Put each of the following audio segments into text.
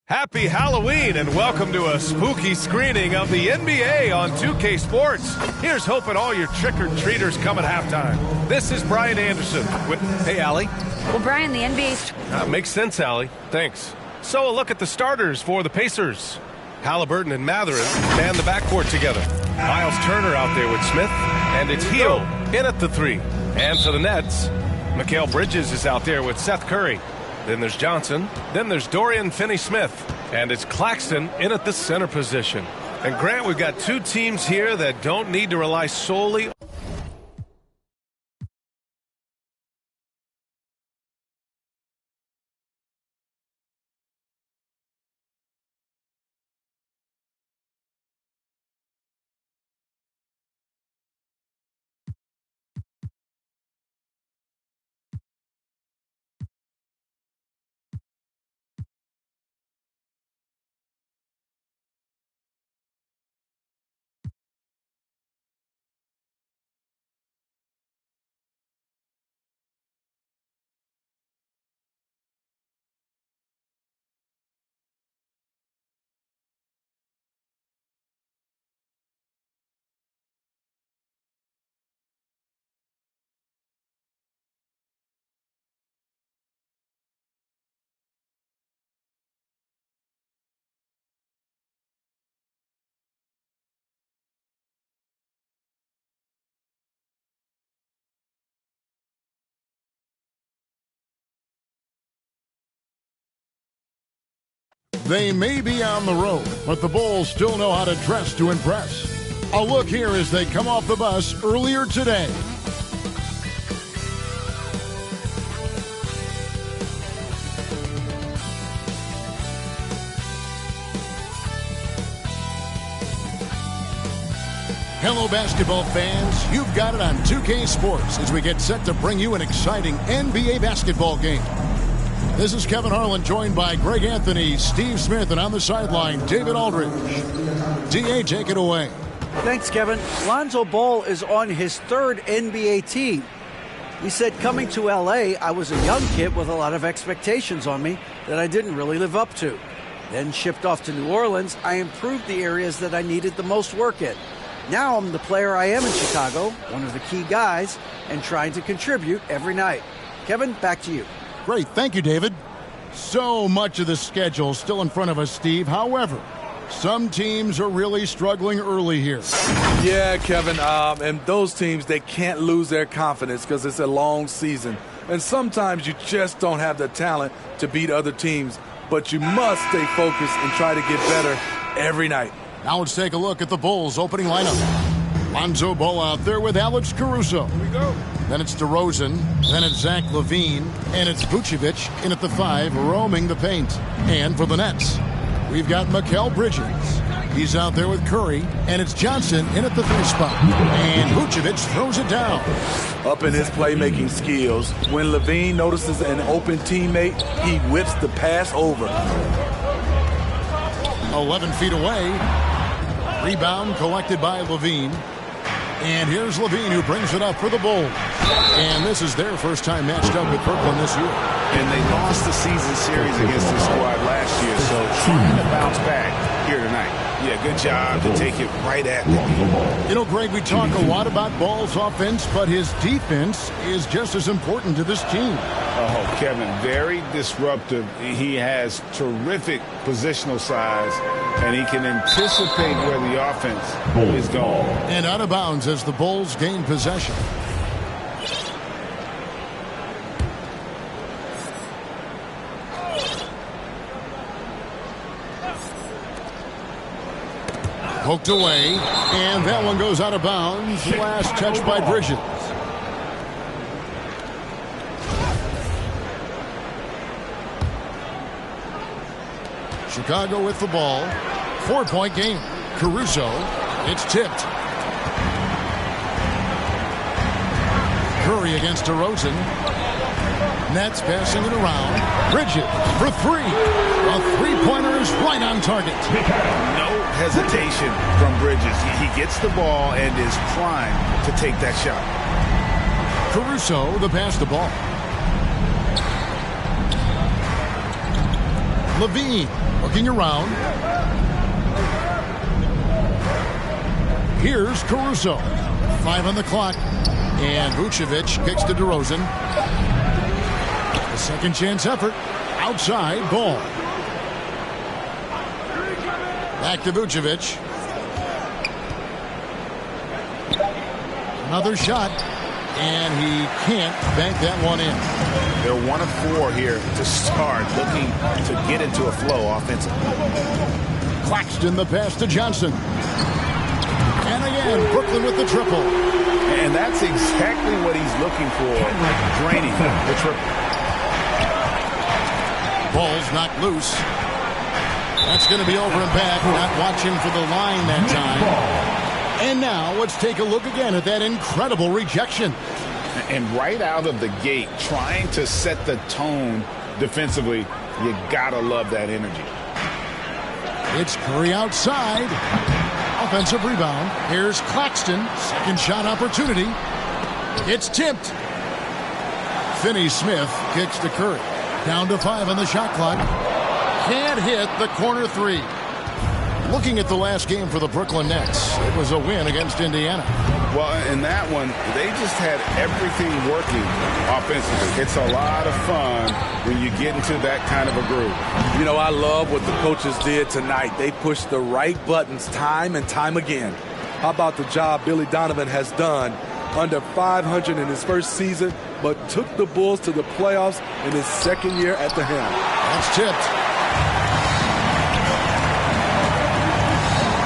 Happy Halloween and welcome to a spooky screening of the NBA on 2K Sports. Here's hoping all your trick-or-treaters come at halftime. This is Brian Anderson with... Hey, Allie. Well, Brian, the NBA's... Makes sense, Allie. Thanks. So a look at the starters for the Pacers. Halliburton and Mathurin man the backcourt together. Miles Turner out there with Smith, and it's Hill in at the three. And for the Nets, Mikal Bridges is out there with Seth Curry. Then there's Johnson. Then there's Dorian Finney-Smith. And it's Claxton in at the center position. And Grant, we've got two teams here that don't need to rely solely They may be on the road, but the Bulls still know how to dress to impress. A look here as they come off the bus earlier today. Hello, basketball fans. You've got it on 2K Sports as we get set to bring you an exciting NBA basketball game. This is Kevin Harlan, joined by Greg Anthony, Steve Smith, and on the sideline, David Aldridge. D.A., take it away. Thanks, Kevin. Lonzo Ball is on his third NBA team. He said, coming to L.A., I was a young kid with a lot of expectations on me that I didn't really live up to. Then shipped off to New Orleans, I improved the areas that I needed the most work in. Now I'm the player I am in Chicago, one of the key guys, and trying to contribute every night. Kevin, back to you. Great. Thank you, David. So much of the schedule still in front of us, Steve. However, some teams are really struggling early here. Yeah, Kevin, and those teams, they can't lose their confidence because it's a long season. And sometimes you just don't have the talent to beat other teams, but you must stay focused and try to get better every night. Now let's take a look at the Bulls' opening lineup. Lonzo Ball out there with Alex Caruso. Here we go. Then it's DeRozan. Then it's Zach LaVine. And it's Vucevic in at the 5, roaming the paint. And for the Nets, we've got Mikal Bridges. He's out there with Curry. And it's Johnson in at the 3 spot. And Vucevic throws it down. Up in his playmaking skills, when LaVine notices an open teammate, he whips the pass over. 11 feet away. Rebound collected by LaVine. And here's LaVine, who brings it up for the Bulls. And this is their first time matched up with Brooklyn this year. And they lost the season series against this squad last year, so trying to bounce back here tonight. Yeah, good job to take it right at them. You know, Greg, we talk a lot about Ball's offense, but his defense is just as important to this team. Oh, Kevin, very disruptive. He has terrific positional size, and he can anticipate where the offense is going. And out of bounds as the Bulls gain possession. Poked away, and that one goes out of bounds. Last touch by Bridges. Chicago with the ball. 4-point game. Caruso. It's tipped. Curry against DeRozan. Nets passing it around. Bridges for 3. A three-pointer is right on target. No hesitation from Bridges. He gets the ball and is primed to take that shot. Caruso, the pass the ball. Levine looking around. Here's Caruso. 5 on the clock. And Vucevic kicks to DeRozan. A second chance effort. Outside, Ball. Back to Vucevic. Another shot. And he can't bank that one in. They're 1 of 4 here to start, looking to get into a flow offensively. Claxton the pass to Johnson. And again, Brooklyn with the triple. And that's exactly what he's looking for, draining the triple. Ball's knocked loose. That's going to be over and back. Not watching for the line that time. And now let's take a look again at that incredible rejection. And right out of the gate, trying to set the tone defensively, you gotta love that energy. It's Curry outside. Offensive rebound. Here's Claxton. Second shot opportunity. It's tipped. Finney-Smith kicks to Curry. Down to 5 on the shot clock. Can't hit the corner 3. Looking at the last game for the Brooklyn Nets, it was a win against Indiana. Well, in that one, they just had everything working offensively. It's a lot of fun when you get into that kind of a groove. You know, I love what the coaches did tonight. They pushed the right buttons time and time again. How about the job Billy Donovan has done? Under 500 in his first season, but took the Bulls to the playoffs in his second year at the helm. That's tipped.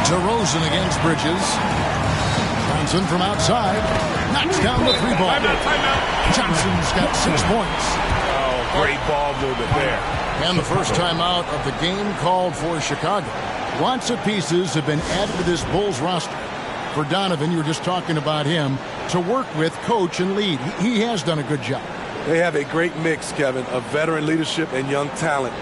DeRozan against Bridges. Johnson from outside. Knocks down the 3 ball. Johnson's got 6 points. Oh, great ball movement there. And the first timeout of the game called for Chicago. Lots of pieces have been added to this Bulls roster. For Donovan, you were just talking about him, to work with, coach, and lead. He has done a good job. They have a great mix, Kevin, of veteran leadership and young talent.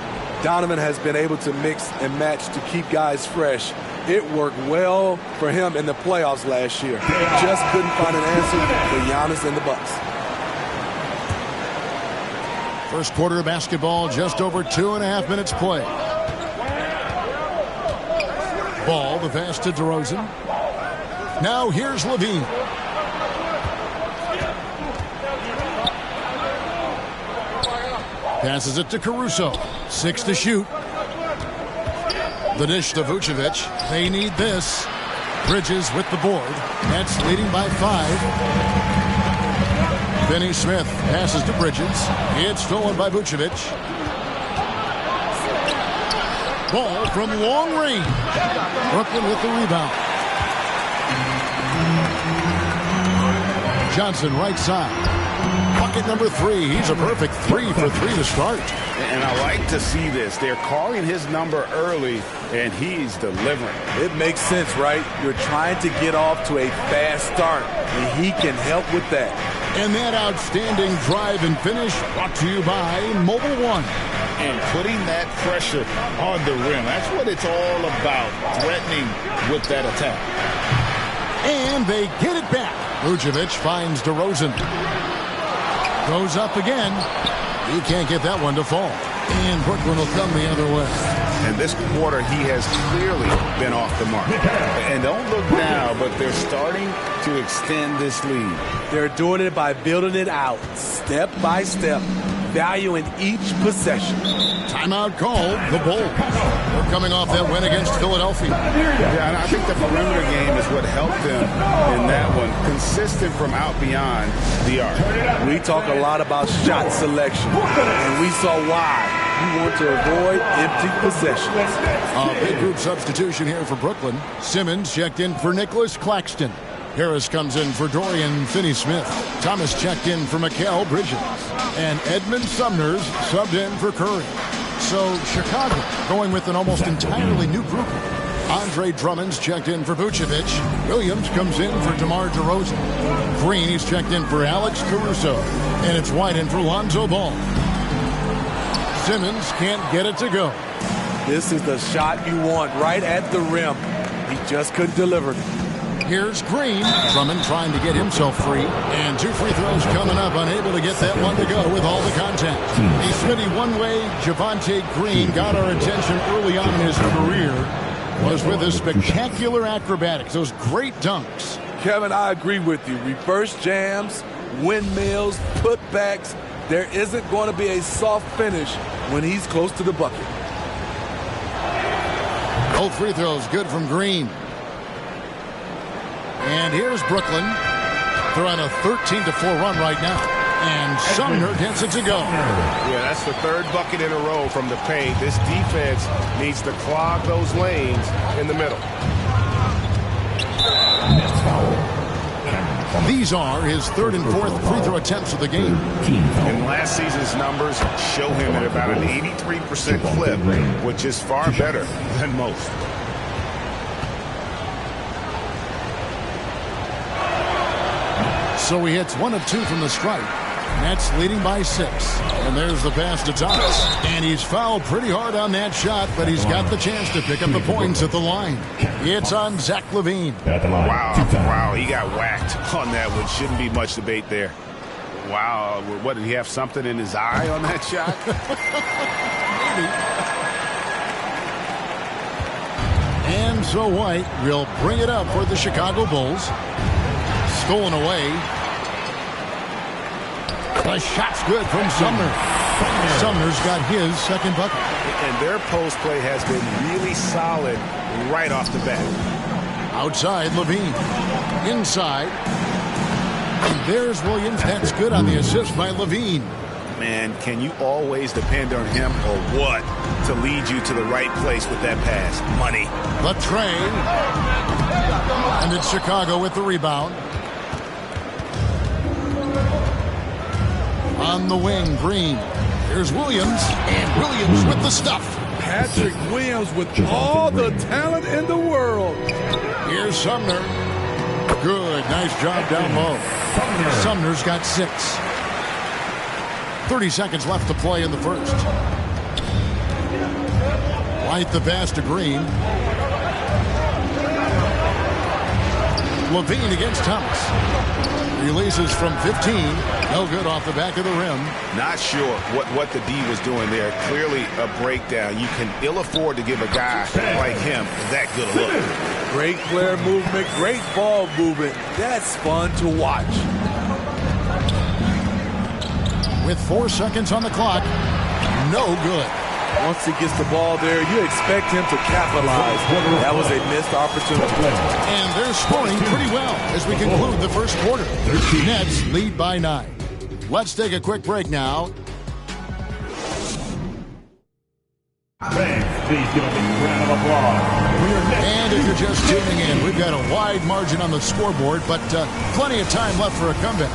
Donovan has been able to mix and match to keep guys fresh. It worked well for him in the playoffs last year. Just couldn't find an answer for Giannis and the Bucks. First quarter of basketball, just over 2.5 minutes play. Ball, the pass to DeRozan. Now here's Levine. Passes it to Caruso. 6 to shoot. The dish to Vucevic. They need this. Bridges with the board. Nets leading by 5. Finney-Smith passes to Bridges. It's stolen by Vucevic. Ball from long range. Brooklyn with the rebound. Johnson right side. Bucket number 3. He's a perfect 3 for 3 to start. And I like to see this. They're calling his number early, and he's delivering. It makes sense, right? You're trying to get off to a fast start, and he can help with that. And that outstanding drive and finish brought to you by Mobile One. And putting that pressure on the rim. That's what it's all about, threatening with that attack. And they get it back. Vucevic finds DeRozan. Goes up again. He can't get that one to fall. And Brooklyn will come the other way. And this quarter, he has clearly been off the mark. And don't look now, but they're starting to extend this lead. They're doing it by building it out, step by step, valuing each possession. Timeout called, the Bulls. They're coming off that win against Philadelphia. Yeah, and I think the perimeter game is what helped them in that one. Consistent from out beyond the arc. We talk a lot about shot selection, and we saw why. You want to avoid empty possessions. A big group substitution here for Brooklyn. Simmons checked in for Nicholas Claxton. Harris comes in for Dorian Finney-Smith. Thomas checked in for Mikal Bridges. And Edmund Sumner's subbed in for Curry. So Chicago going with an almost entirely new group. Andre Drummond's checked in for Vucevic. Williams comes in for DeMar DeRozan. Green, he's checked in for Alex Caruso. And it's White in for Lonzo Ball. Simmons can't get it to go. This is the shot you want right at the rim. He just couldn't deliver. Here's Green. Drummond trying to get himself free. And 2 free throws coming up, unable to get that one to go with all the contact. A Smitty, one way Javonte Green got our attention early on in his career was with his spectacular acrobatics, those great dunks. Kevin, I agree with you. Reverse jams, windmills, putbacks. There isn't going to be a soft finish when he's close to the bucket. Both free throws good from Green. And here's Brooklyn. They're on a 13-4 run right now. And Sumner gets it to go. Yeah, that's the third bucket in a row from the paint. This defense needs to clog those lanes in the middle. These are his third and fourth free throw attempts of the game. And last season's numbers show him at about an 83% clip, which is far better than most. So he hits 1 of 2 from the stripe. Nets leading by 6. And there's the pass to Thomas. And he's fouled pretty hard on that shot, but he's got the chance to pick up the points at the line. It's on Zach LaVine. Wow, he got whacked on that one. Shouldn't be much debate there. Wow, what, did he have something in his eye on that shot? And so White will bring it up for the Chicago Bulls. Stolen away. The shot's good from Sumner. Sumner's got his second bucket. And their post play has been really solid right off the bat. Outside, LaVine. Inside. And there's Williams. That's good on the assist by LaVine. Man, can you always depend on him or what to lead you to the right place with that pass? Money. The tray. And it's Chicago with the rebound. On the wing, Green. Here's Williams. And Williams with the stuff. Patrick Williams with all the talent in the world. Here's Sumner. Good. Nice job down low. Sumner's got 6. 30 seconds left to play in the first. White the pass to Green. LaVine against Thomas. Releases from 15. No good off the back of the rim. Not sure what the D was doing there. Clearly a breakdown. You can ill afford to give a guy like him that good a look. Great player movement, great ball movement. That's fun to watch. With 4 seconds on the clock, no good. Once he gets the ball there, you expect him to capitalize. That was a missed opportunity. And they're scoring pretty well as we conclude the first quarter. Nets lead by 9. Let's take a quick break now. Please give a big round of applause. And if you're just tuning in, we've got a wide margin on the scoreboard, but plenty of time left for a comeback.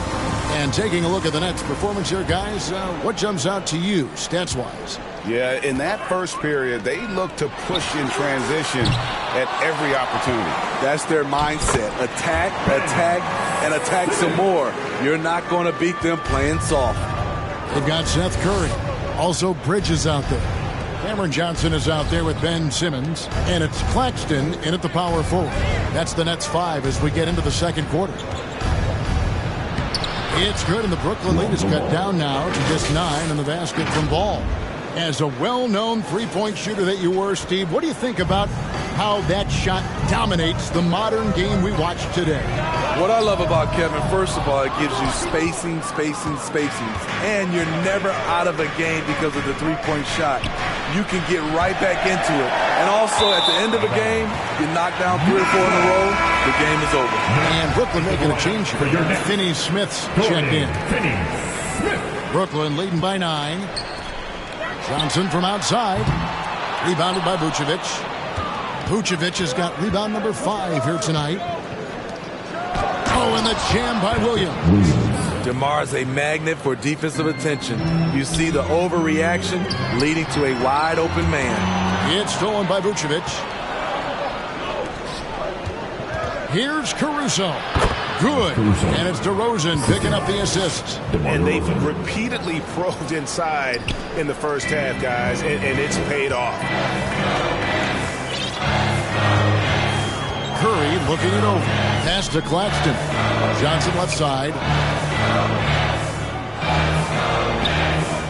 And taking a look at the Nets' performance here, guys, what jumps out to you, stats-wise? Yeah, in that first period, they looked to push in transition at every opportunity. That's their mindset. Attack, attack, and attack some more. You're not going to beat them playing soft. They've got Seth Curry. Also, Bridges out there. Cameron Johnson is out there with Ben Simmons. And it's Claxton in at the power forward. That's the Nets 5 as we get into the second quarter. It's good, and the Brooklyn lead is cut down now to just 9 in the basket from Ball. As a well-known three-point shooter that you were, Steve, what do you think about how that shot dominates the modern game we watch today? What I love about Kevin, first of all, it gives you spacing. And you're never out of a game because of the three-point shot. You can get right back into it. And also, at the end of a game, you knock down 3 or 4 in a row, the game is over. And Brooklyn making a change here. Finney Smith's checked in. Brooklyn leading by 9. Johnson from outside. Rebounded by Vucevic. Vucevic has got rebound number 5 here tonight. Oh, and the jam by Williams. DeMar's a magnet for defensive attention. You see the overreaction leading to a wide open man. It's stolen by Vucevic. Here's Caruso. Good. And it's DeRozan picking up the assist. And they've repeatedly probed inside in the first half, guys, and it's paid off. Curry looking it over. Pass to Claxton. Johnson left side.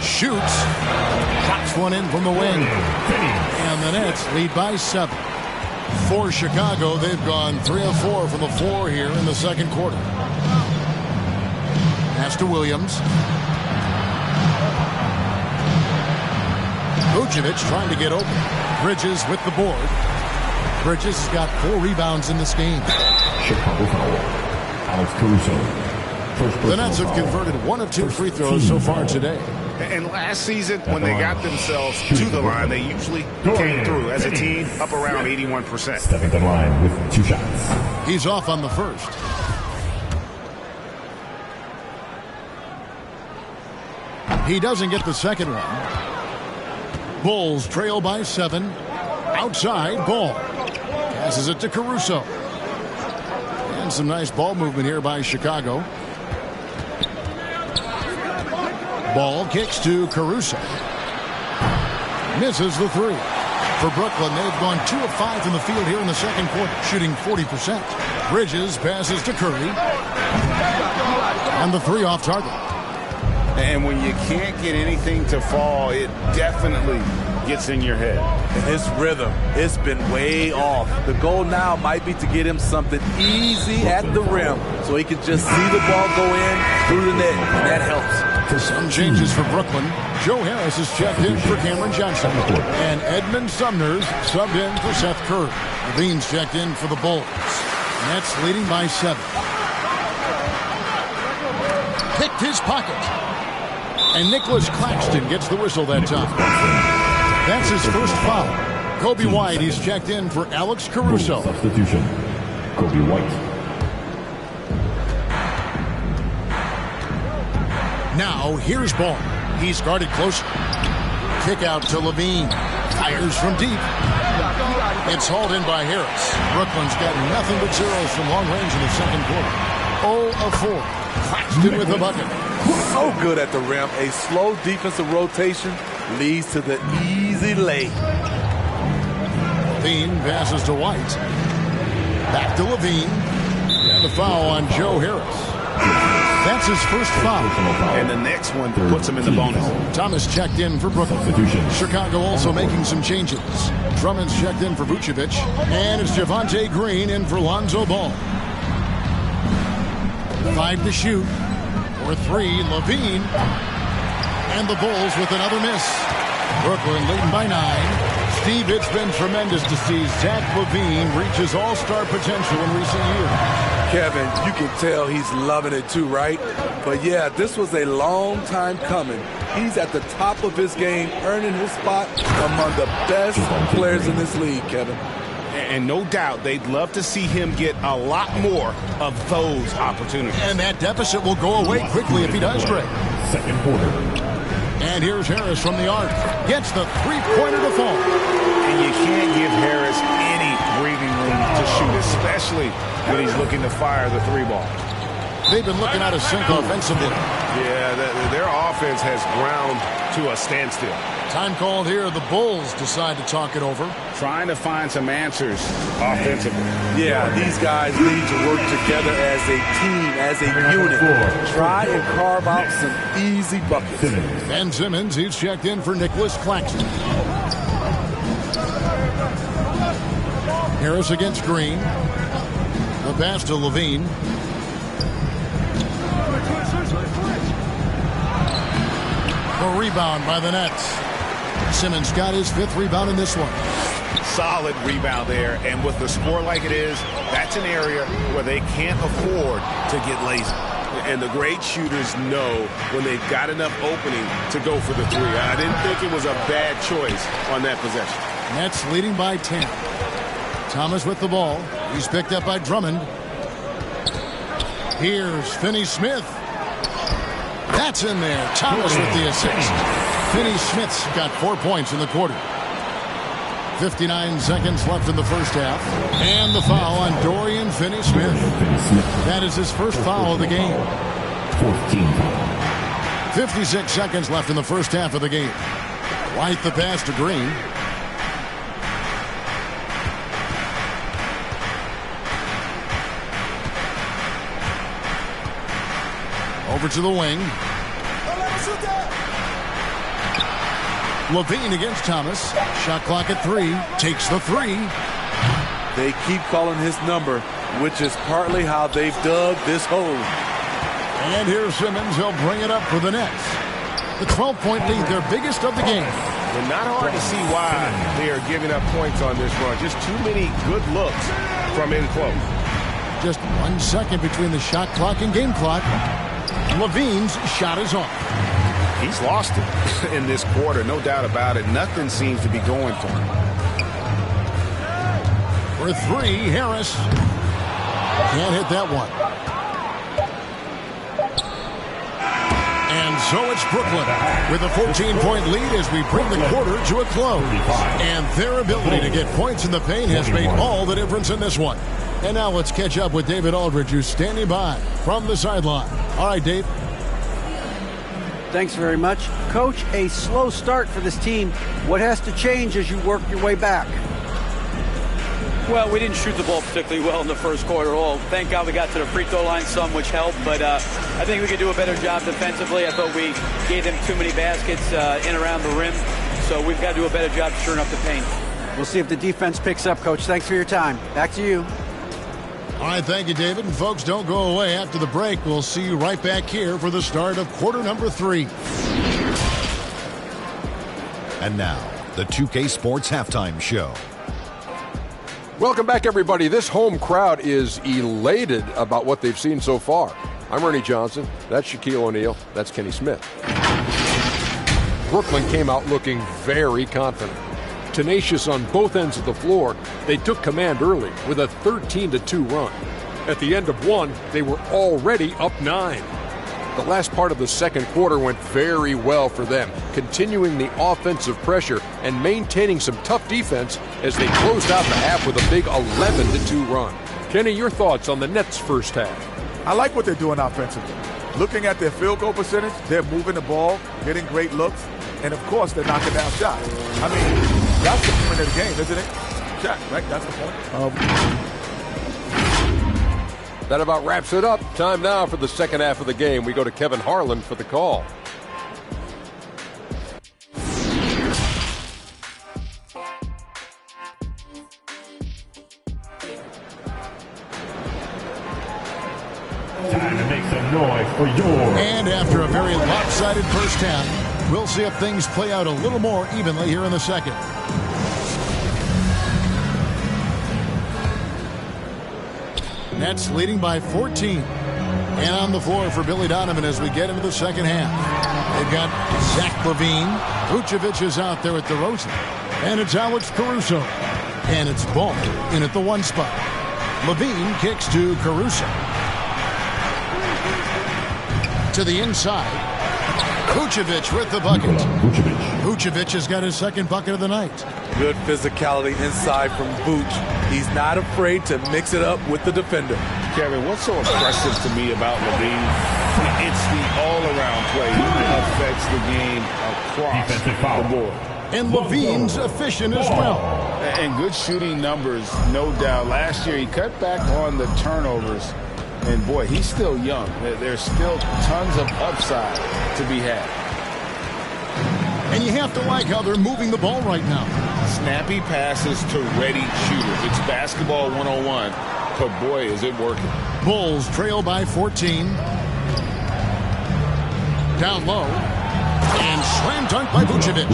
Shoots. Drops one in from the wing. And the Nets lead by 7. For Chicago, they've gone 3 of 4 from the floor here in the second quarter. Pass to Williams. Vucevic trying to get open. Bridges with the board. Bridges has got 4 rebounds in this game. Chicago foul. Alex Caruso. The Nets have converted 1 of 2 free throws so far today. And last season, when they got themselves to the line, they usually came through as a team up around 81%. Stepping the line with 2 shots. He's off on the first. He doesn't get the second one. Bulls trail by 7. Outside, Ball. Passes it to Caruso. And some nice ball movement here by Chicago. Ball kicks to Caruso. Misses the 3. For Brooklyn, they've gone 2 of 5 from the field here in the second quarter, shooting 40%. Bridges passes to Curry. And the 3 off target. And when you can't get anything to fall, it definitely gets in your head. And his rhythm, it's been way off. The goal now might be to get him something easy at the rim so he can just see the ball go in through the net, and that helps. Some changes for Brooklyn. Joe Harris is checked in for Cameron Johnson. And Edmund Sumner's subbed in for Seth Curry. Levine's checked in for the Bulls. Nets leading by 7. Picked his pocket. And Nicholas Claxton gets the whistle that time. That's his first foul. Kobe White, he's checked in for Alex Caruso. Substitution. Kobe White. Now, here's Ball. He's guarded closer. Kick out to Levine. Fires from deep. It's hauled in by Harris. Brooklyn's got nothing but zeros from long range in the second quarter. 0 of 4. Claxton with the bucket. So good at the rim. A slow defensive rotation leads to the easy lay. Levine passes to White. Back to Levine. And the foul on Joe Harris. That's his first foul. And the next one puts him in the bonus. Thomas checked in for Brooklyn. Chicago also making some changes. Drummond's checked in for Vucevic. And it's Javonte Green in for Lonzo Ball. 5 to shoot. For 3, Levine. And the Bulls with another miss. Brooklyn leading by 9. Steve, it's been tremendous to see Zach LaVine reach his all-star potential in recent years. Kevin, you can tell he's loving it too, right? But yeah, this was a long time coming. He's at the top of his game, earning his spot among the best players in this league, Kevin. And no doubt they'd love to see him get a lot more of those opportunities. And that deficit will go away quickly if he does, Greg. Second quarter. And here's Harris from the arc. Gets the three-pointer to fall. And you can't give Harris any breathing room to shoot, especially when he's looking to fire the 3-ball. They've been looking out of sync offensively. Yeah, their offense has ground to a standstill. Time called here. The Bulls decide to talk it over. Trying to find some answers offensively. Yeah, these guys need to work together as a team, as a unit. Try and carve out some easy buckets. Ben Simmons, he's checked in for Nicholas Claxton. Harris against Green. The pass to Levine. A rebound by the Nets. Simmons got his 5th rebound in this one. Solid rebound there, and with the score like it is, that's an area where they can't afford to get lazy. And the great shooters know when they've got enough opening to go for the 3. I didn't think it was a bad choice on that possession. Nets leading by 10. Thomas with the ball. He's picked up by Drummond. Here's Finney-Smith. That's in there. Thomas with the assist. Finney-Smith's got 4 points in the quarter. 59 seconds left in the first half. And the foul on Dorian Finney-Smith. That is his first foul of the game. 56 seconds left in the first half of the game. White the pass to Green. Over to the wing. Levine against Thomas. Shot clock at 3. Takes the 3. They keep calling his number, which is partly how they've dug this hole. And here's Simmons. He'll bring it up for the Nets. The 12-point lead, their biggest of the game. And not hard to see why they are giving up points on this run. Just too many good looks from in close. Just 1 second between the shot clock and game clock. Levine's shot is off. He's lost it in this quarter, no doubt about it. Nothing seems to be going for him. For 3, Harris. Can't hit that one. And so it's Brooklyn with a 14-point lead as we bring the quarter to a close. And their ability to get points in the paint has made all the difference in this one. And now let's catch up with David Aldridge, who's standing by from the sideline. All right, Dave. Thanks very much. Coach, a slow start for this team. What has to change as you work your way back? Well, we didn't shoot the ball particularly well in the first quarter at all. Thank God we got to the free throw line some, which helped. But I think we could do a better job defensively. I thought we gave them too many baskets in around the rim. So we've got to do a better job shoring up the paint. We'll see if the defense picks up, Coach. Thanks for your time. Back to you. All right, thank you, David. And folks, don't go away. After the break, we'll see you right back here for the start of quarter number 3. And now, the 2K Sports Halftime Show. Welcome back, everybody. This home crowd is elated about what they've seen so far. I'm Ernie Johnson. That's Shaquille O'Neal. That's Kenny Smith. Brooklyn came out looking very confident. Tenacious on both ends of the floor, they took command early with a 13-2 run. At the end of one, they were already up 9. The last part of the second quarter went very well for them, continuing the offensive pressure and maintaining some tough defense as they closed out the half with a big 11-2 run. Kenny, your thoughts on the Nets' first half? I like what they're doing offensively. Looking at their field goal percentage, they're moving the ball, getting great looks, and of course they're knocking down shots. I mean, that's the point of the game, isn't it? Shot, right? That's the point. That about wraps it up. Time now for the second half of the game. We go to Kevin Harlan for the call. Time to make some noise for yours. And after a very lopsided first half, we'll see if things play out a little more evenly here in the second. Nets leading by 14. And on the floor for Billy Donovan as we get into the second half. They've got Zach LaVine. Vucevic is out there at DeRozan. And it's Alex Caruso. And it's Ball in at the 1 spot. LaVine kicks to Caruso. To the inside. Vucevic with the bucket. Vucevic has got his second bucket of the night. Good physicality inside from Vooch. He's not afraid to mix it up with the defender. Kevin, what's so impressive to me about LaVine? It's the all-around play. He affects the game across the board. And LaVine's efficient as well. And good shooting numbers, no doubt. Last year, he cut back on the turnovers. And, boy, he's still young. There's still tons of upside to be had. And you have to like how they're moving the ball right now. Snappy passes to ready shooters. It's basketball 101. But, boy, is it working. Bulls trail by 14. Down low. And slam dunk by Vucevic.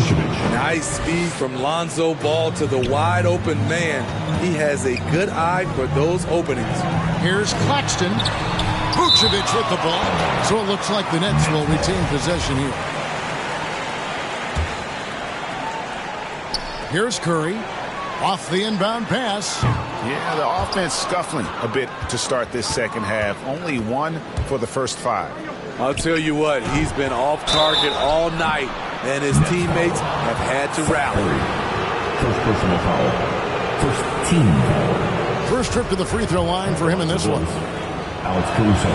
Nice speed from Lonzo Ball to the wide open man. He has a good eye for those openings. Here's Claxton. Vucevic with the ball. So it looks like the Nets will retain possession here. Here's Curry. Off the inbound pass. Yeah, the offense scuffling a bit to start this second half. Only 1 for the first 5. I'll tell you what, he's been off target all night, and his teammates have had to rally. First personal foul. First team foul. First trip to the free throw line for him in this one. Alex Caruso.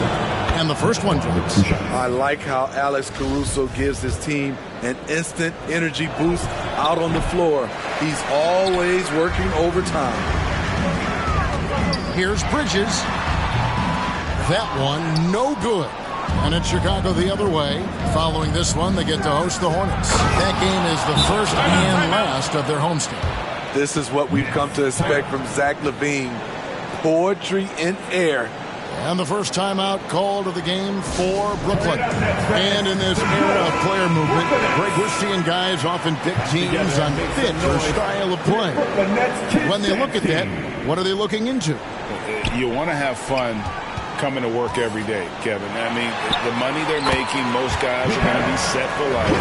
And the first one drops. I like how Alex Caruso gives his team an instant energy boost out on the floor. He's always working overtime. Here's Bridges. That one no good. And it's Chicago the other way. Following this one, they get to host the Hornets. That game is the first and last of their homestand. This is what we've come to expect from Zach LaVine. Poetry in air. And the first timeout called of the game for Brooklyn. And in this era of player movement, Greg, we're seeing guys often pick teams on fit or style of play. When they look at that, what are they looking into? You want to have fun coming to work every day, Kevin. I mean, the money they're making, most guys are going to be set for life.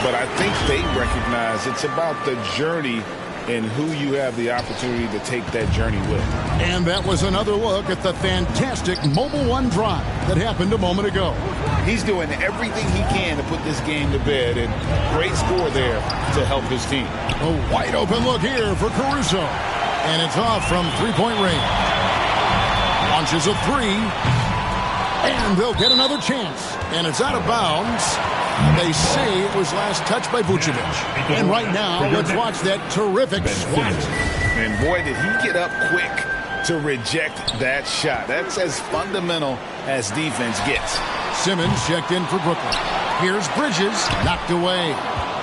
But I think they recognize it's about the journey and who you have the opportunity to take that journey with. And that was another look at the fantastic Mobile One drive that happened a moment ago. He's doing everything he can to put this game to bed, and great score there to help his team. A wide open look here for Caruso. And it's off from three-point range. Launches a three. And they'll get another chance. And it's out of bounds. They say it was last touched by Vucevic. And right now, let's watch that terrific swat. And boy, did he get up quick to reject that shot. That's as fundamental as defense gets. Simmons checked in for Brooklyn. Here's Bridges, knocked away.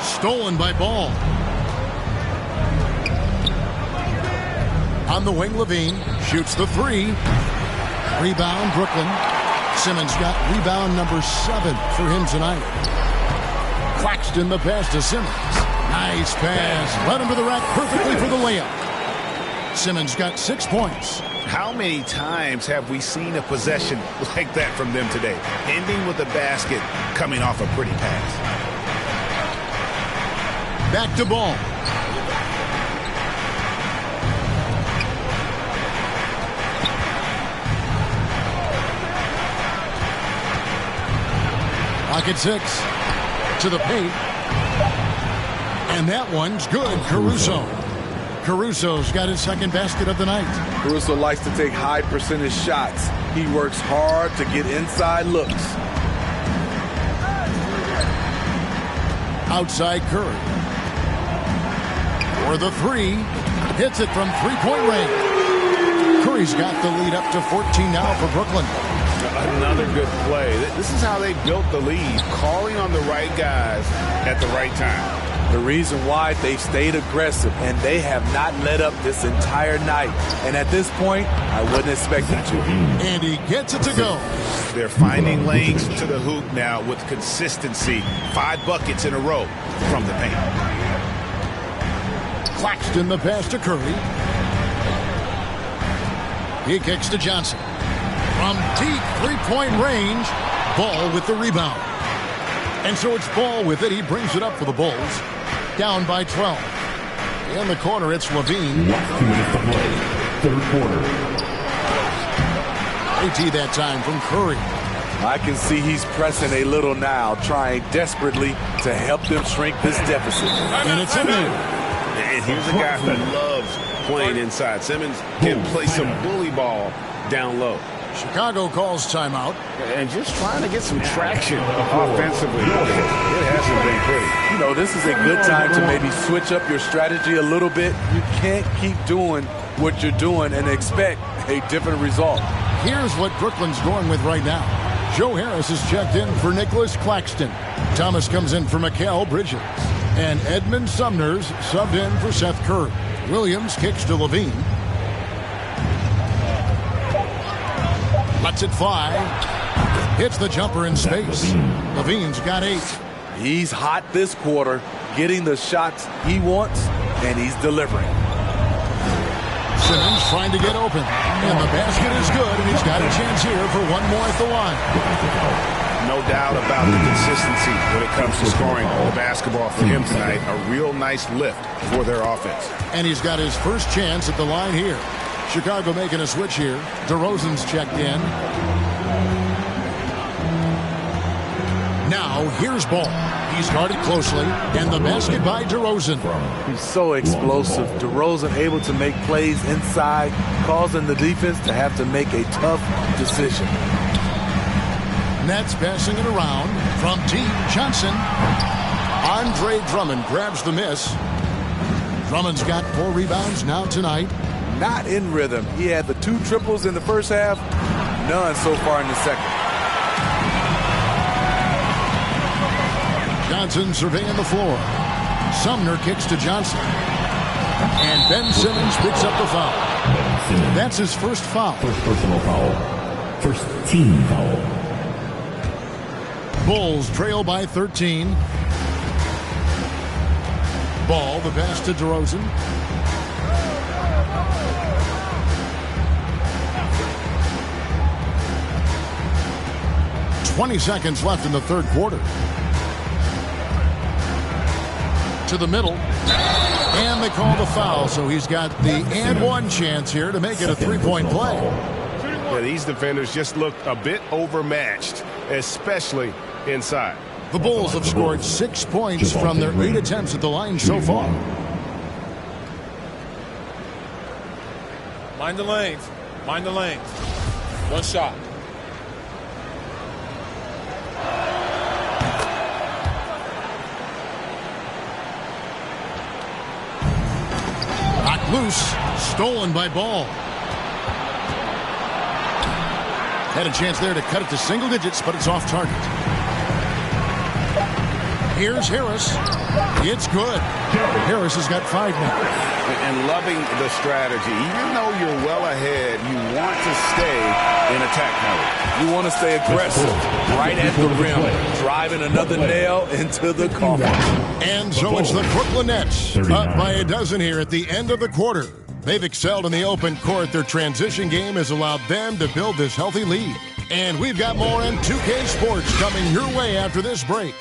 Stolen by Ball. On the wing, LaVine shoots the three. Rebound, Brooklyn. Simmons got rebound number 7 for him tonight. Claxton the pass to Simmons. Nice pass. Led him to the rack perfectly for the layup. Simmons got 6 points. How many times have we seen a possession like that from them today? Ending with a basket, coming off a pretty pass. Back to Ball. Pocket 6 to the paint. And that one's good. Caruso. Caruso's got his second basket of the night. Caruso likes to take high percentage shots. He works hard to get inside looks. Outside Curry. For the three. Hits it from three-point range. Curry's got the lead up to 14 now for Brooklyn. Another good play. This is how they built the lead, calling on the right guys at the right time. The reason why they've stayed aggressive and they have not let up this entire night. And at this point, I wouldn't expect them to. And he gets it to go. They're finding lanes to the hoop now with consistency. 5 buckets in a row from the paint. Claxton the pass to Curry. He kicks to Johnson. From deep three-point range, Ball with the rebound. And so it's Ball with it. He brings it up for the Bulls. Down by 12. In the corner, it's LaVine. 2 minutes to play. Third quarter. AT that time from Curry. I can see he's pressing a little now, trying desperately to help them shrink this deficit. And it's in there. And here's a guy who loves playing inside. Simmons can play some bully ball down low. Chicago calls timeout. And just trying to get some traction offensively. It hasn't been pretty. You know, this is a good time to maybe switch up your strategy a little bit. You can't keep doing what you're doing and expect a different result. Here's what Brooklyn's going with right now. Joe Harris is checked in for Nicholas Claxton. Thomas comes in for Mikal Bridges. And Edmund Sumner's subbed in for Seth Curry. Williams kicks to LaVine. Lets it fly. Hits the jumper in space. LaVine's got 8. He's hot this quarter, getting the shots he wants, and he's delivering. Simmons trying to get open. And the basket is good, and he's got a chance here for one more at the line. No doubt about the consistency when it comes to scoring the basketball for him tonight. A real nice lift for their offense. And he's got his first chance at the line here. Chicago making a switch here. DeRozan's checked in. Now, here's Ball. He's guarded closely, and the basket by DeRozan. He's so explosive. DeRozan able to make plays inside, causing the defense to have to make a tough decision. Nets passing it around from deep. Johnson. Andre Drummond grabs the miss. Drummond's got 4 rebounds now tonight. Not in rhythm. He had the 2 triples in the first half, none so far in the second. Johnson surveying the floor. Sumner kicks to Johnson. And Ben Simmons picks up the foul. That's his first foul. First personal foul. First team foul. Bulls trail by 13. Ball, the pass to DeRozan. "20 seconds left in the third quarter. To the middle. And they call the foul, so he's got the and one chance here to make it a three-point play. Yeah, these defenders just looked a bit overmatched, especially inside. The Bulls have scored 6 points from their 8 attempts at the line so far. Mind the lanes. Mind the lanes. One shot. Knocked loose. Stolen by Ball. Had a chance there to cut it to single digits, but it's off target. Here's Harris. It's good. Harris has got 5 now. And loving the strategy. Even though you're well ahead, you want to stay in attack mode. You want to stay aggressive, right at the rim, driving another nail into the coffin. And so it's the Brooklyn Nets up by a dozen here at the end of the quarter. They've excelled in the open court. Their transition game has allowed them to build this healthy lead. And we've got more in 2K Sports coming your way after this break.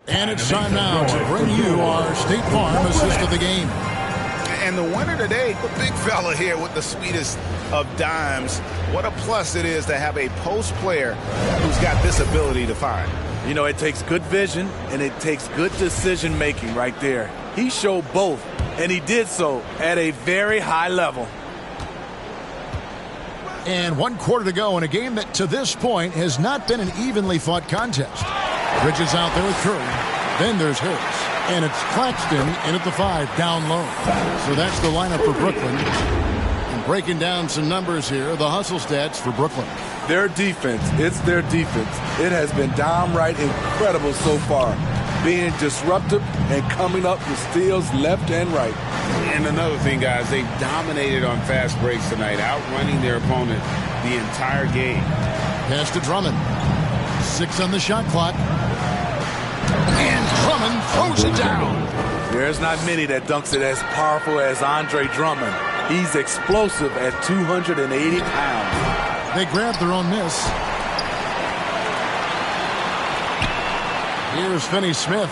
And it's time now to bring you our State Farm assist of the game. And the winner today, the big fella here with the sweetest of dimes. What a plus it is to have a post player who's got this ability to find. You know, it takes good vision and it takes good decision making right there. He showed both, and he did so at a very high level. And 1 quarter to go in a game that to this point has not been an evenly fought contest. Bridges out there with Curry. Then there's Harris. And it's Claxton in at the 5, down low. So that's the lineup for Brooklyn. And breaking down some numbers here, the hustle stats for Brooklyn. Their defense, it's their defense. It has been downright incredible so far. Being disruptive and coming up with steals left and right. And another thing, guys, they dominated on fast breaks tonight, outrunning their opponent the entire game. Pass to Drummond. 6 on the shot clock. And Drummond throws it down. There's not many that dunks it as powerful as Andre Drummond. He's explosive at 280 pounds. They grab their own miss. Here's Finney-Smith.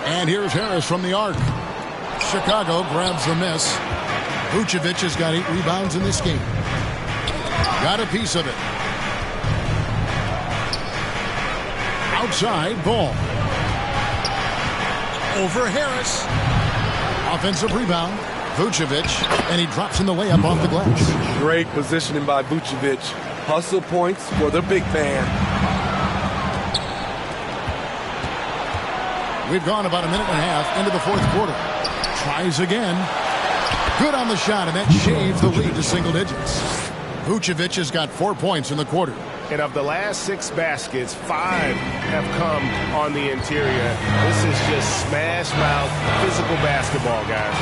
And here's Harris from the arc. Chicago grabs the miss. Vucevic has got 8 rebounds in this game. Got a piece of it. Outside, Ball. Over Harris. Offensive rebound. Vucevic. And he drops in the layup off the glass. Great positioning by Vucevic. Hustle points for the big man. We've gone about a minute and a half into the fourth quarter. Tries again. Good on the shot, and that shaves the lead to single digits. Vucevic has got 4 points in the quarter. And of the last 6 baskets, 5 have come on the interior. This is just smash mouth physical basketball, guys.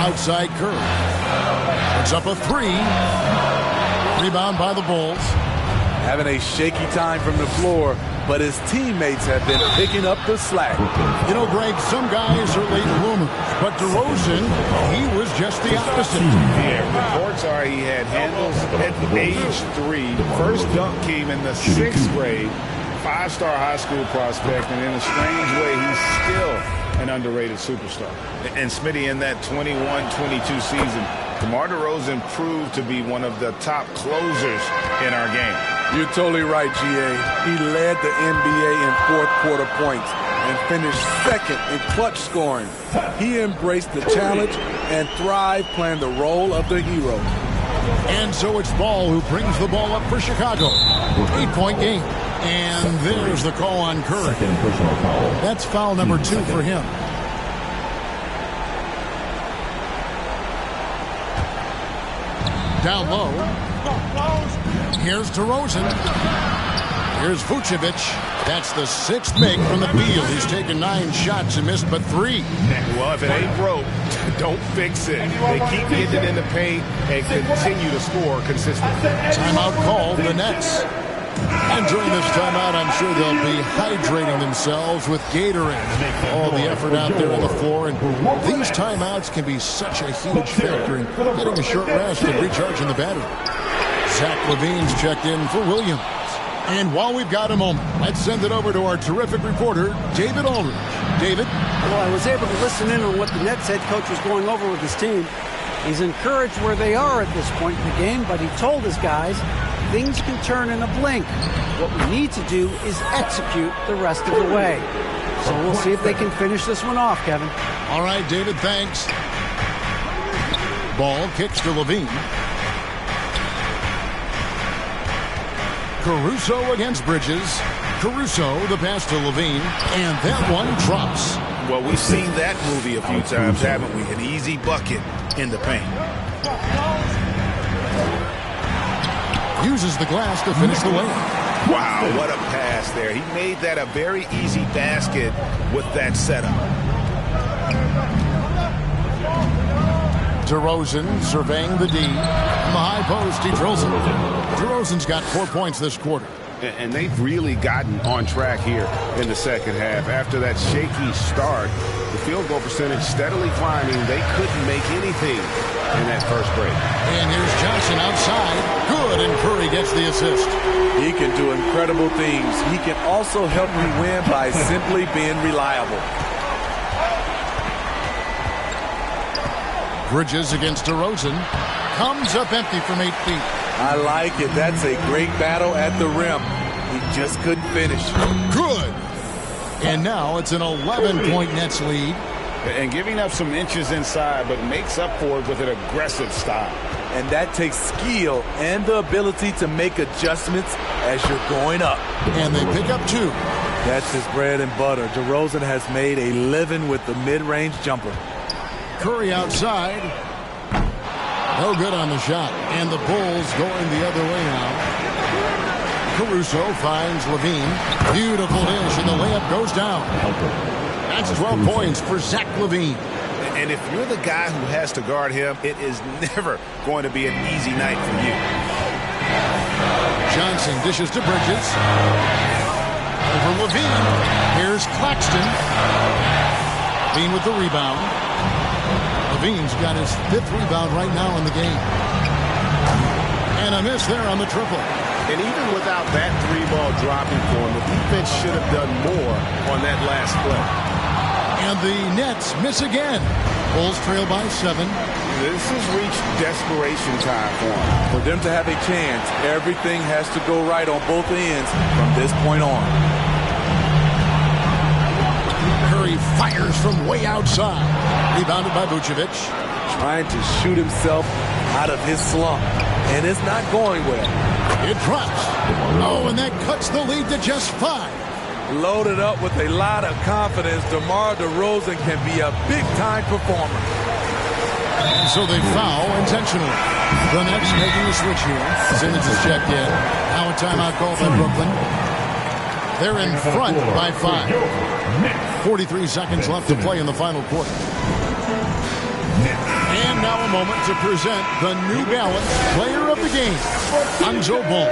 Outside Curry. It's up a 3. Rebound by the Bulls. Having a shaky time from the floor, but his teammates have been picking up the slack. You know, Greg, some guys are late bloomers, but DeRozan, he was just the opposite. Yeah, reports are he had handles at age 3. First dunk came in the 6th grade. 5-star high school prospect, and in a strange way, he's still an underrated superstar. And Smitty, in that 21-22 season, DeMar DeRozan proved to be one of the top closers in our game. You're totally right, G.A. He led the NBA in fourth quarter points and finished second in clutch scoring. He embraced the challenge and thrived playing the role of the hero. And so it's Ball who brings the ball up for Chicago. 8-point game. And there's the call on Curry. That's foul number 2 for him. Down low. Here's DeRozan. Here's Vucevic. That's the 6th make from the field. He's taken 9 shots and missed but 3. Well, if it ain't broke, don't fix it. They keep getting it in the paint and continue to score consistently. Timeout called, the Nets. And during this timeout, I'm sure they'll be hydrating themselves with Gatorade. All the effort out there on the floor. And these timeouts can be such a huge factor in getting a short rest and recharging the battery. Zach LaVine's checked in for Williams. And while we've got a moment, let's send it over to our terrific reporter, David Aldridge. David? Well, I was able to listen in on what the Nets head coach was going over with his team. He's encouraged where they are at this point in the game, but he told his guys things can turn in a blink. What we need to do is execute the rest of the way. So we'll see if they can finish this one off, Kevin. All right, David, thanks. Ball kicks to LaVine. Caruso against Bridges. Caruso, the pass to LaVine, and that one drops. Well, we've seen that movie a few times, haven't we? An easy bucket in the paint. Uses the glass to finish the layup. Wow, what a pass there. He made that a very easy basket with that setup. DeRozan surveying the D. On the high post, he drills it. DeRozan's got 4 points this quarter. And they've really gotten on track here in the second half. After that shaky start, the field goal percentage steadily climbing. They couldn't make anything in that first break. And here's Johnson outside. Good, and Curry gets the assist. He can do incredible things. He can also help you win by simply being reliable. Bridges against DeRozan. Comes up empty from 8 feet. I like it. That's a great battle at the rim. He just couldn't finish. Good. And now it's an 11-point Nets lead. And giving up some inches inside, but makes up for it with an aggressive style. And that takes skill and the ability to make adjustments as you're going up. And they pick up 2. That's his bread and butter. DeRozan has made a living with the mid-range jumper. Curry outside. No good on the shot. And the Bulls going the other way now. Caruso finds LaVine. Beautiful dish, and the layup goes down. That's 12 points for Zach LaVine. And if you're the guy who has to guard him, it is never going to be an easy night for you. Johnson dishes to Bridges. Over LaVine. Here's Claxton. LaVine with the rebound. LaVine's got his 5th rebound right now in the game. And a miss there on the triple. And even without that 3-ball dropping for him, the defense should have done more on that last play. And the Nets miss again. Bulls trail by 7. This has reached desperation time for them. For them to have a chance, everything has to go right on both ends from this point on. Curry fires from way outside. Rebounded by Vucevic. Trying to shoot himself out of his slump. And it's not going well. It drops. Oh, and that cuts the lead to just 5. Loaded up with a lot of confidence, DeMar DeRozan can be a big-time performer. So they foul intentionally. The Nets making a switch here. Simmons is checked in. Now a timeout called by Brooklyn. They're in front by 5. 43 seconds left to play in the final quarter. And now a moment to present the New Balance Player of the Game, Lonzo Ball.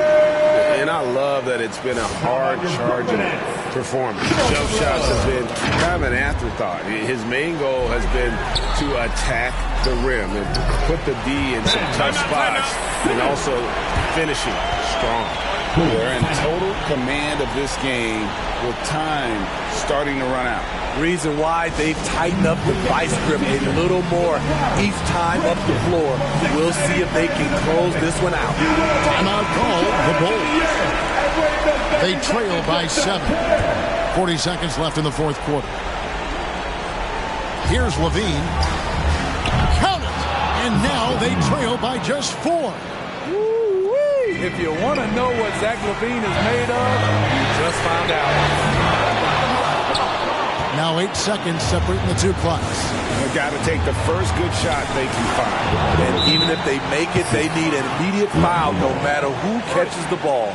And I love that it's been a hard-charging performance. Jump shots have been kind of an afterthought. His main goal has been to attack the rim and put the D in some tough spots and also finishing strong. They're in total command of this game with time starting to run out. Reason why they've tightened up the vice grip a little more each time up the floor. We'll see if they can close this one out. Timeout call, the Bulls. They trail by 7. 40 seconds left in the fourth quarter. Here's LaVine. Count it! And now they trail by just 4. If you want to know what Zach LaVine is made of, you just found out. Now 8 seconds separating the two clocks. They've got to take the first good shot they can find. And even if they make it, they need an immediate foul no matter who catches the ball.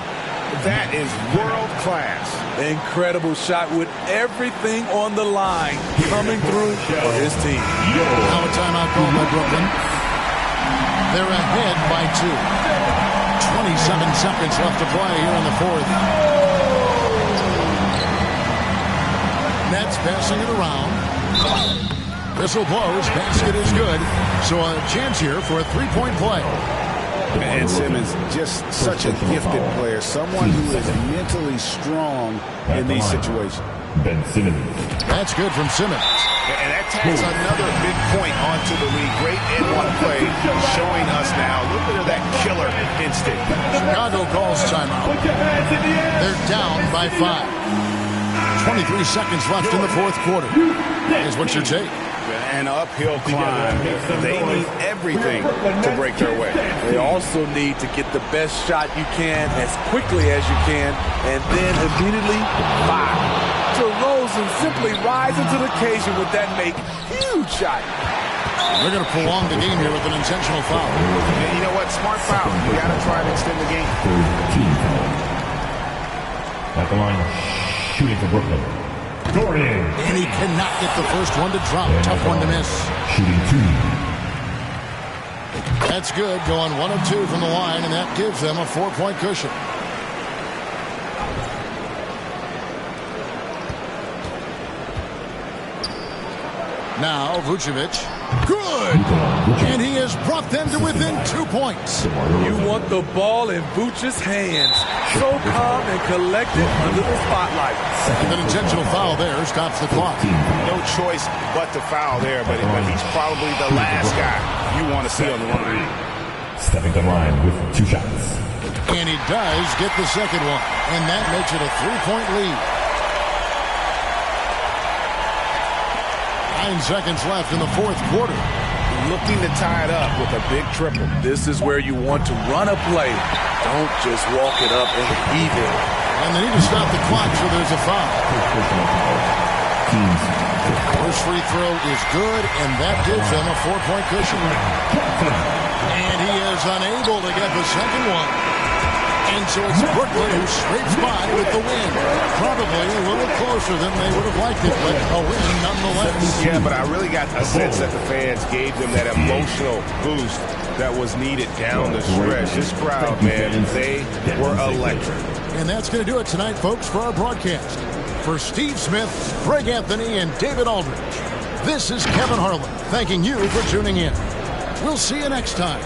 That is world class. Incredible shot with everything on the line coming through for his team. Now a timeout called by Brooklyn. They're ahead by 2. 27 seconds left to play here in the fourth. Nets passing it around. Whistle blows. Basket is good. So a chance here for a three-point play. And Simmons, just such a gifted player. Someone who is mentally strong in these situations. Ben Simmons. That's good from Simmons. And that tacks another big point onto the league. Great N1 play showing us now a little bit of that killer instinct. Chicago calls timeout. They're down by 5. 23 seconds left in the fourth quarter. Here's what's your take? An uphill climb. They need everything to break their way. They also need to get the best shot you can as quickly as you can and then immediately fire. DeRozan simply rises to the occasion with that huge shot. They're going to prolong the game here with an intentional foul. And you know what? Smart foul. You got to try to extend the game. Team foul. At the line, shooting for Brooklyn. Dorian. And he cannot get the first one to drop. Tough one to miss. Shooting 2. That's good. Going 1 of 2 from the line, and that gives them a 4-point cushion. Now Vucevic. Good! And he has brought them to within 2 points. You want the ball in Vucevic's hands. So calm and collected under the spotlight. And an intentional foul there stops the clock. No choice but to foul there, but he's probably the last guy you want to see on the line. Stepping the line with 2 shots. And he does get the second one. And that makes it a 3-point lead. 9 seconds left in the fourth quarter. Looking to tie it up with a big triple. This is where you want to run a play. Don't just walk it up and heave it. And they need to stop the clock so there's a foul. First free throw is good, and that gives them a 4-point cushion. And he is unable to get the second one. And so it's Brooklyn who scrapes by with the win. Probably a little closer than they would have liked it, but a win nonetheless. Yeah, but I really got a sense that the fans gave them that emotional boost that was needed down the stretch. This crowd, man, they were electric. And that's going to do it tonight, folks, for our broadcast. For Steve Smith, Greg Anthony, and David Aldridge, this is Kevin Harlan thanking you for tuning in. We'll see you next time